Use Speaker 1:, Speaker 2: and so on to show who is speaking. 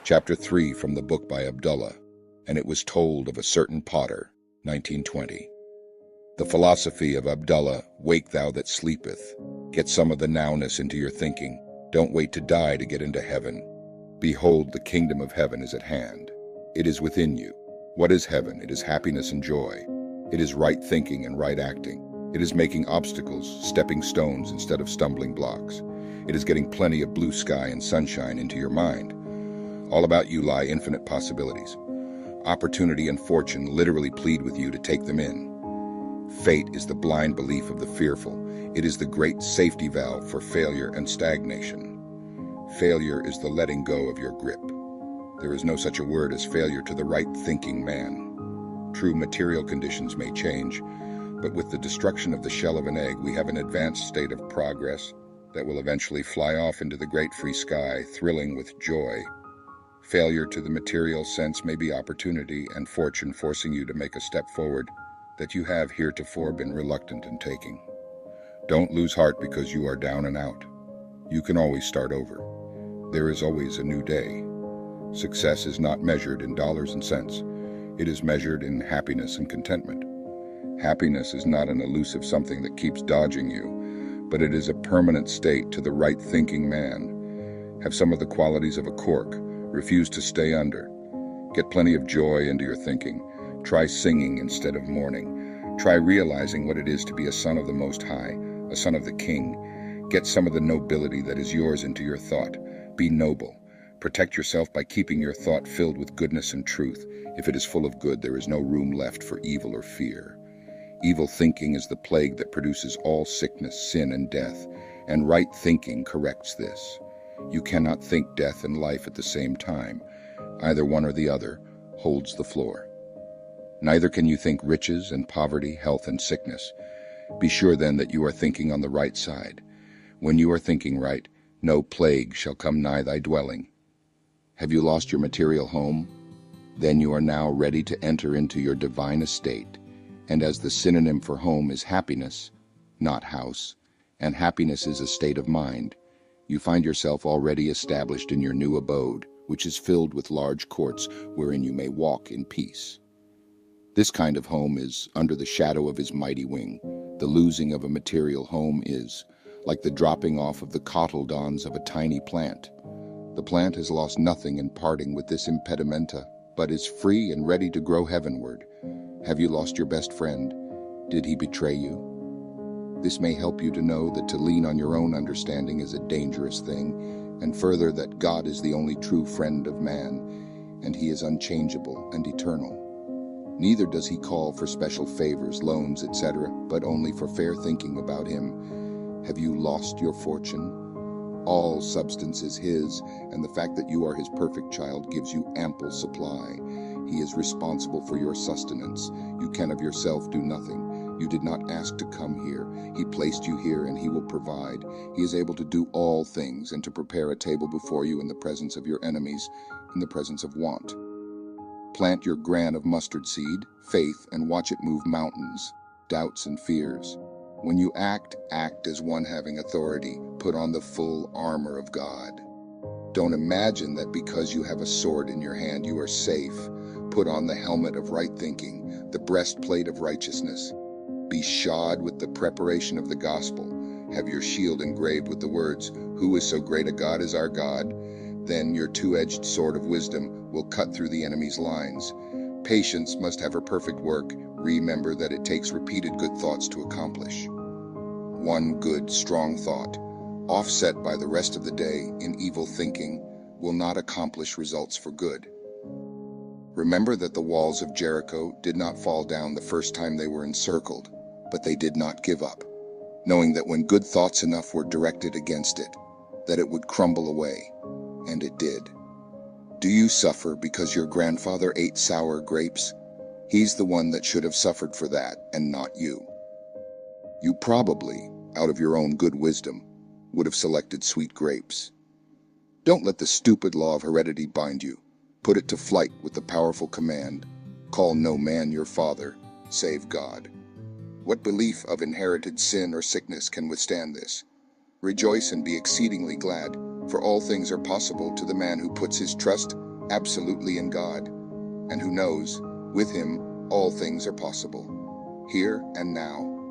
Speaker 1: Chapter 3 from the book by Abdullah, and it was told of a certain potter, 1920. The philosophy of Abdullah, wake thou that sleepeth. Get some of the nowness into your thinking. Don't wait to die to get into heaven. Behold, the kingdom of heaven is at hand. It is within you. What is heaven? It is happiness and joy. It is right thinking and right acting. It is making obstacles, stepping stones instead of stumbling blocks. It is getting plenty of blue sky and sunshine into your mind. All about you lie infinite possibilities. Opportunity and fortune literally plead with you to take them in. Fate is the blind belief of the fearful. It is the great safety valve for failure and stagnation. Failure is the letting go of your grip. There is no such a word as failure to the right-thinking man. True material conditions may change, but with the destruction of the shell of an egg, we have an advanced state of progress that will eventually fly off into the great free sky, thrilling with joy. Failure to the material sense may be opportunity and fortune forcing you to make a step forward that you have heretofore been reluctant in taking. Don't lose heart because you are down and out. You can always start over. There is always a new day. Success is not measured in dollars and cents. It is measured in happiness and contentment. Happiness is not an elusive something that keeps dodging you, but it is a permanent state to the right-thinking man. Have some of the qualities of a cork. Refuse to stay under. Get plenty of joy into your thinking. Try singing instead of mourning. Try realizing what it is to be a son of the Most High, a son of the King. Get some of the nobility that is yours into your thought. Be noble. Protect yourself by keeping your thought filled with goodness and truth. If it is full of good, there is no room left for evil or fear. Evil thinking is the plague that produces all sickness, sin, and death, and right thinking corrects this. You cannot think death and life at the same time. Either one or the other holds the floor. Neither can you think riches and poverty, health and sickness. Be sure then that you are thinking on the right side. When you are thinking right, no plague shall come nigh thy dwelling. Have you lost your material home? Then you are now ready to enter into your divine estate. And as the synonym for home is happiness, not house, and happiness is a state of mind, you find yourself already established in your new abode, which is filled with large courts wherein you may walk in peace. This kind of home is under the shadow of his mighty wing. The losing of a material home is like the dropping off of the cotyledons of a tiny plant. The plant has lost nothing in parting with this impedimenta, but is free and ready to grow heavenward. Have you lost your best friend? Did he betray you? This may help you to know that to lean on your own understanding is a dangerous thing, and further that God is the only true friend of man, and he is unchangeable and eternal. Neither does he call for special favors, loans, etc., but only for fair thinking about him. Have you lost your fortune? All substance is his, and the fact that you are his perfect child gives you ample supply. He is responsible for your sustenance. You can of yourself do nothing. You did not ask to come here. He placed you here, and he will provide. He is able to do all things and to prepare a table before you in the presence of your enemies, in the presence of want. Plant your grain of mustard seed, faith, and watch it move mountains, doubts and fears. When you act as one having authority. Put on the full armor of God. Don't imagine that because you have a sword in your hand you are safe. Put on the helmet of right thinking, the breastplate of righteousness. Be shod with the preparation of the gospel. Have your shield engraved with the words, "Who is so great a God as our God?" Then your two-edged sword of wisdom will cut through the enemy's lines. Patience must have her perfect work. Remember that it takes repeated good thoughts to accomplish. One good, strong thought, offset by the rest of the day in evil thinking, will not accomplish results for good. Remember that the walls of Jericho did not fall down the first time they were encircled, but they did not give up, knowing that when good thoughts enough were directed against it, that it would crumble away, and it did. Do you suffer because your grandfather ate sour grapes? He's the one that should have suffered for that, and not you. You probably, out of your own good wisdom, would have selected sweet grapes. Don't let the stupid law of heredity bind you. Put it to flight with the powerful command, "Call no man your father, save God." What belief of inherited sin or sickness can withstand this? Rejoice and be exceedingly glad, for all things are possible to the man who puts his trust absolutely in God, and who knows, with him all things are possible, here and now,